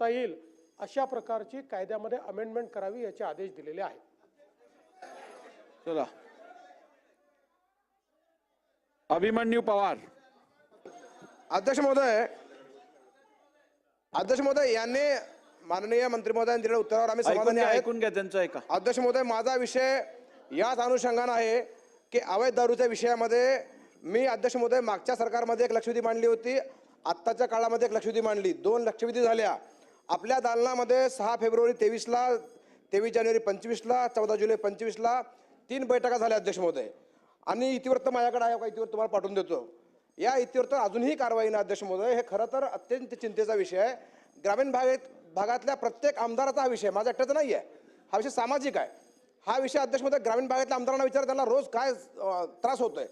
येईल अशा प्रकारची कायद्यामध्ये अमेंडमेंट करावी याचे आदेश दिलेले आहेत. चला, अभिमन्यू पवार. अध्यक्ष महोदय यांनी माननीय मंत्री महोदयांनी दिलेल्या उत्तरावर आम्ही समाधानी आहेत. ऐकून घ्या त्यांचं ऐका. अध्यक्ष महोदय, माझा विषय याच अनुषंगाने आहे की अवैध दारूच्या विषयामध्ये मी अध्यक्ष महोदय मागच्या सरकारमध्ये एक लक्षवेधी मांडली होती, आत्ताच्या काळामध्ये एक लक्षवेधी मांडली, 2 लक्षवेधी झाल्या. आपल्या दालनामध्ये 6 फेब्रुवारी 23ला, 23 जानेवारी 25ला, 14 जुलै 25ला 3 बैठका झाल्या अध्यक्ष महोदय. आणि इतिवृत्त माझ्याकडे आहे, इतिवृत्त तुम्हाला पाठवून देतो. या इतिवृत्त अजूनही कारवाई नाही अध्यक्ष महोदय. हे खरं तर अत्यंत चिंतेचा विषय आहे. ग्रामीण भागातल्या प्रत्येक आमदाराचा हा विषय, माझा एकट्याचा नाही आहे. हा विषय सामाजिक आहे. हा विषय अध्यक्ष महोदय ग्रामीण भागातल्या आमदारांना विचार, त्यांना रोज काय त्रास होतोय,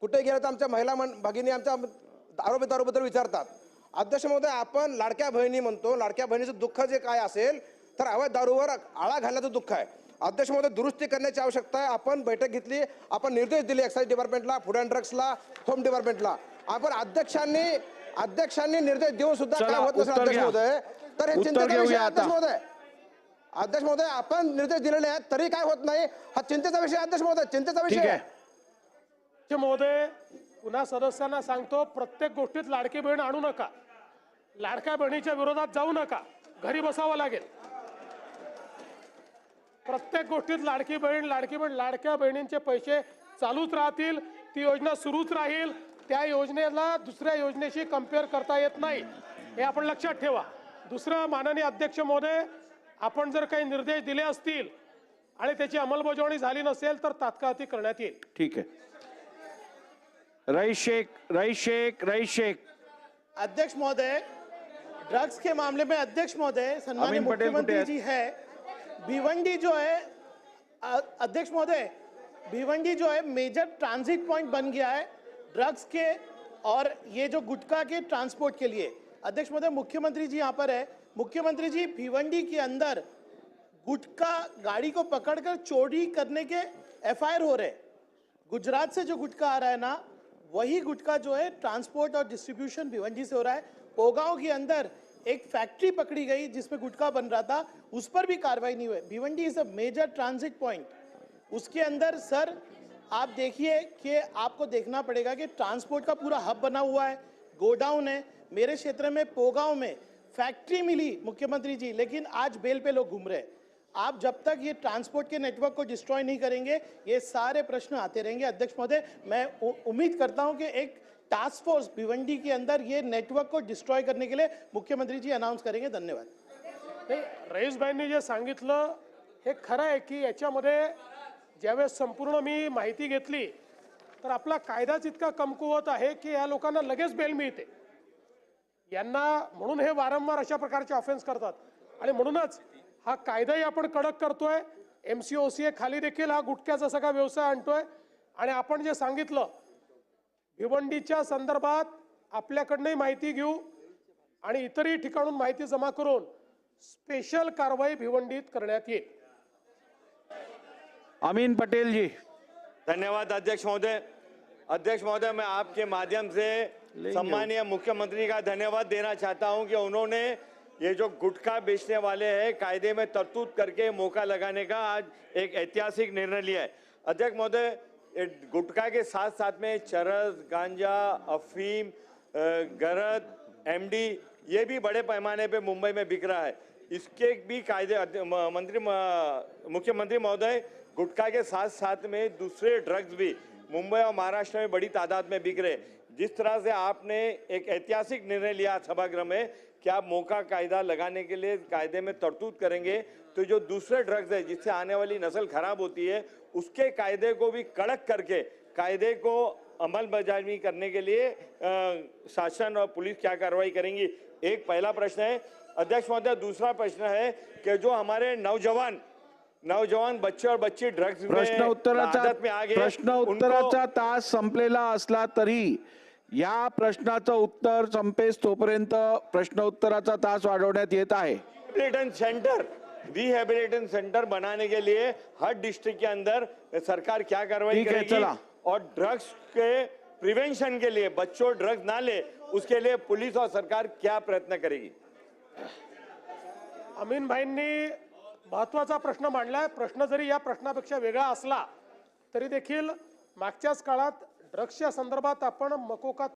कुठे गेलं तर आमच्या महिला भगिनी आमच्या दारूबद्दल विचारतात. अध्यक्ष महोदय, आपण लाडक्या बहिणी म्हणतो, लाडक्या बहिणीचं दुःख जे काय असेल तर अवैध दारूवर आळा घालण्याचं दुःख आहे. अध्यक्ष महोदय, दुरुस्ती करण्याची आवश्यकता आहे. आपण बैठक घेतली, आपण निर्देश दिले एक्साइज डिपार्टमेंटला, फूड अँड ड्रग्सला, होम डिपार्टमेंटला. आपण अध्यक्षांनी निर्देश देऊन सुद्धा काय होत नसेल अध्यक्ष महोदय, तर हे चिंतेचा विषय अध्यक्ष महोदय. अध्यक्ष महोदय, आपण निर्देश दिलेले आहेत तरी काय होत नाही, हा चिंतेचा विषय अध्यक्ष महोदय, चिंतेचा विषय आहे. अध्यक्ष महोदय, पुन्हा सदस्यांना सांगतो, प्रत्येक गोष्टीत लाडकी बहीण आणू नका, लाडक्या बहिणीच्या विरोधात जाऊ नका, घरी बसावं लागेल. प्रत्येक गोष्टीत लाडकी बहीण, लाडक्या बहिणींचे पैसे चालूच राहतील, ती योजना सुरूच राहील, त्या योजनेला दुसऱ्या योजनेशी कंपेअर करता येत नाही, हे आपण लक्षात ठेवा. दुसरं, माननीय अध्यक्ष महोदय, आपण जर काही निर्देश दिले असतील आणि त्याची अंमलबजावणी झाली नसेल तर तात्काळ ती करण्यात येईल. ठीक है. रईस शेख. अध्यक्ष महोदय, ड्रग्स के मामले में अध्यक्ष महोदय, सम्मानित मुख्यमंत्री जी है, भिवंडी जो है अध्यक्ष महोदय, भिवंडी जो है मेजर ट्रांजिट पॉइंट बन गया है ड्रग्स के और ये जो गुटखा के ट्रांसपोर्ट के लिए. अध्यक्ष महोदय, मुख्यमंत्री जी यहाँ पर है. मुख्यमंत्री जी, भिवंडी के अंदर गुटखा गाड़ी को पकड़कर चोरी करने के FIR हो रहे. गुजरात से जो गुटखा आ रहा है ना, वही गुटखा जो है ट्रांसपोर्ट और डिस्ट्रीब्यूशन भिवंडी से हो रहा है. पोगांव के अंदर एक फैक्ट्री पकड़ी गई जिसमें गुटखा बन रहा था, उस पर भी कार्रवाई नहीं हुई. Bhiwandi is a major transit point. उसके अंदर सर आप देखिए कि आपको देखना पड़ेगा कि ट्रांसपोर्ट का पूरा हब बना हुआ है, गोडाउन है. मेरे क्षेत्र में पोगांव में फैक्ट्री मिली मुख्यमंत्री जी, लेकिन आज बेल पे लोग घूम रहे हैं. आप जब तक ये ट्रांसपोर्ट के नेटवर्क को डिस्ट्रॉय नहीं करेंगे, ये सारे प्रश्न आते रहेंगे. अध्यक्ष महोदय, मैं उम्मीद करता हूं कि एक टास्क फोर्स भिवंडी के अंदर ये नेटवर्क को डिस्ट्रॉय करने के लिए मुख्यमंत्री जी अनाउंस करेंगे. धन्यवाद. रईस भाईंनी जे सांगितलं हे खरं आहे की याच्यामध्ये ज्यावेळेस संपूर्ण मी माहिती घेतली तर आपला कायदाच इतका कमकुवत आहे की या लोकांना लगेच बेल मिळते. यांना म्हणून हे वारंवार अशा प्रकारचे ऑफेन्स करतात आणि म्हणूनच हा कायदाही आपण कडक करतोय. MCOCA खाली देखील हा गुटख्याचा सगळा व्यवसाय आणतोय. आणि आपण जे सांगितलं भिवंडीच्या संदर्भात आपल्याकडनंही माहिती घेऊ आणि इतरही ठिकाणून माहिती जमा करून स्पेशल कारवाई भिवंडीत करण्यात येईल. अमीन पटेल जी. धन्यवाद अध्यक्ष महोदय. अध्यक्ष महोदय, मैं आपके माध्यम से सम्मानीय मुख्यमंत्री का धन्यवाद देना चाहता हूं कि उन्होंने ये जो गुटखा बेचने वाले हैं कायदे में तरतूद करके मौका लगाने का आज एक ऐतिहासिक निर्णय लिया है. अध्यक्ष महोदय, गुटखा के साथ साथ में चरस, गांजा, अफीम, गरद, MD ये भी बड़े पैमाने पे मुंबई में बिक रहा है. इसके भी कायदे मुख्यमंत्री महोदय, गुटखा के साथ साथ में दूसरे ड्रग्स भी मुंबई और महाराष्ट्र में बड़ी तादाद में बिक रहे. जिस तरह से आपने एक ऐतिहासिक निर्णय लिया सभागृह में कि आप मौका कायदा लगाने के लिए कायदे में तरतूद करेंगे, तो जो दूसरे ड्रग्स है जिससे आने वाली नस्ल खराब होती है उसके कायदे को भी कड़क करके कायदे को अमलबजावनी करने के लिए शासन और पुलिस क्या कार्रवाई करेंगी. एक पहला प्रश्न है अध्यक्ष महोदय. दूसरा प्रश्न है कि जो हमारे नौजवान बच्चे और बच्ची ड्रग्स में आदत में आ गए, प्रश्न उत्तराचा तास संपलेला असला तरी या प्रश्नाचं उत्तर संपेस तोपर्यंत प्रश्न उत्तराचा तास वाढवण्यात येत आहे. रिहैबिलिटेशन सेंटर बनाने के लिए हर डिस्ट्रिक्ट के अंदर सरकार क्या कार्रवाई करेगी और ड्रग्स के प्रिवेंशन के लिए बच्चों ड्रग्स ना ले उसके लिए पुलिस और सरकार क्या प्रयत्न करेगी. अमीन भाईंनी महत्वाचा प्रश्न मांडलाय. प्रश्न जरी या प्रश्नापेक्षा वेगळा असला तरी देखील मागच्याच काळात ड्रग्सच्या संदर्भात आपण मकोका